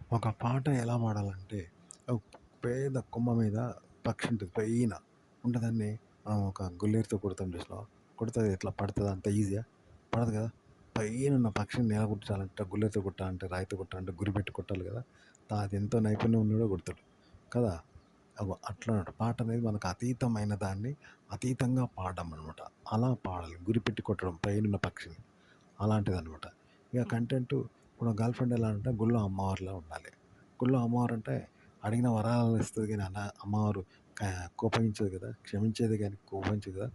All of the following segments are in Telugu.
ఒక పాట ఎలా పాడాలంటే, ఒక పేద కొమ్మ మీద పక్షి ఉంటది. పైన ఉంటే దాన్ని మనం ఒక గుల్లేరుతో కొడతాం చూసినావా? కొడితే అది ఎట్లా పడతదా అంత ఈజీయా? పడదు కదా! పైనున్న పక్షిని నేల గుర్తించాలంటే గుల్లేరుతో కొట్టాలంటే, రాయితో కొట్టాలంటే గురిపెట్టి కొట్టాలి కదా! అది ఎంతో నైపుణ్యం ఉన్నోడే కొడతాడు. కదా! అట్లా పాట అనేది మనకు అతీతమైన దాన్ని అతీతంగా పాడడం అనమాట. అలా పాడాలి. గురిపెట్టి కొట్టడం పైనున్న పక్షిని. అలాంటిదనమాట. ఇక కంటెంటు ఇప్పుడు గర్ల్ ఫ్రెండ్ ఎలా అంటే గుళ్ళో అమ్మవారిలా ఉండాలి. గుళ్ళో అమ్మవారంటే అడిగిన వరాలను ఇస్తది గానీ అమ్మవారు క కోపగించదు కదా! క్షమించేదే గానీ కోపగించదు కదా!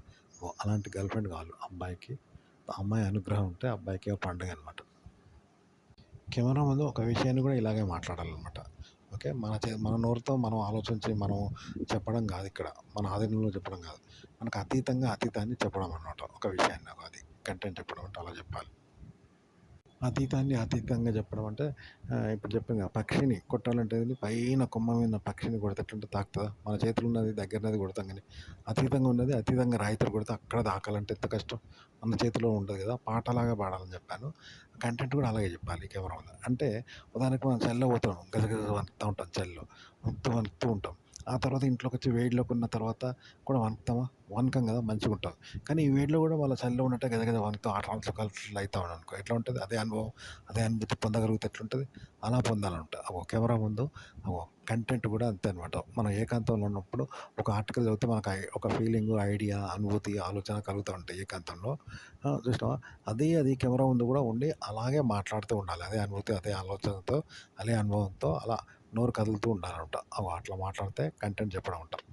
అలాంటి గర్ల్ ఫ్రెండ్ కావాలి అబ్బాయికి. అమ్మాయి అనుగ్రహం ఉంటే అబ్బాయికి ఒక పండుగనమాట. కెమెరా ముందు ఒక విషయాన్ని కూడా ఇలాగే మాట్లాడాలనమాట. ఓకే. మన నోరుతో మనం ఆలోచించి మనం చెప్పడం కాదిక్కడ. మన ఆధీనంలో చెప్పడం కాదు. మనకు అతీతంగా అతీతాన్ని చెప్పడం అనమాట. ఒక విషయాన్ని అది కంటెంట్ చెప్పడం అంటే అలా చెప్పాలి. అతీతాన్ని అతీతంగా చెప్పడం అంటే ఇప్పుడు చెప్పాను కదా! పక్షిని కొట్టాలంటే ఏంది పైన కొమ్మ మీద పక్షిని కొడితే ఎట్లుంటది తాకుతదా? మన చేతిలో ఉన్నది దగ్గరన్నది కొడతాం గానీ, అతీతంగా ఉన్నది అతీతంగా రాయితో కొడితే అక్కడ తాకాలంటే ఎంత కష్టం? మన చేతిలో ఉండదు కదా! పాటలాగా పాడాలని చెప్పాను. కంటెంట్ కూడా అలాగే చెప్పాలి కెమెరా ముందు. అంటే ఉదాహరణకు మనం చలిలో పోతాం. గజగజ వణుకుతా ఉంటాం చలిలో. వణుకుతూ, వణుకుతూ ఉంటాం. ఆ తర్వాత ఇంట్లోకొచ్చి వేడిలోకి ఉన్న తర్వాత కూడా వణుకుతామా? వణకం కదా! మంచిగుంటాం. కానీ ఈ వేడిలో కూడా మళ్ళా చలిలో ఉన్నట్టే గజగజ వణుకుతాం. అట్లా అయితా ఉన్నామనుకో ఎట్లా ఉంటది? అదే అనుభవం, అదే అనుభూతి పొందగలిగితే ఎట్లుంటది? అలా పొందాలంట. కెమెరా ముందు కంటెంట్ కూడా అంతే అనమాట. మనం ఏకాంతంలో ఉన్నప్పుడు ఒక ఆర్టికల్ చదివితే మనకు ఒక ఫీలింగు, ఐడియా, అనుభూతి, ఆలోచన కలుగుతా ఉంటాయి ఏకాంతంలో. చూసినావా? అది కెమెరా ముందు కూడా ఉండి అలాగే మాట్లాడుతూ ఉండాలి. అదే అనుభూతి, అదే ఆలోచనతో, అదే అనుభవంతో అలా నోరు కదులుతూ ఉండాలనమాట. అట్లా మాట్లాడితే కంటెంట్ చెప్పడం అంటారు.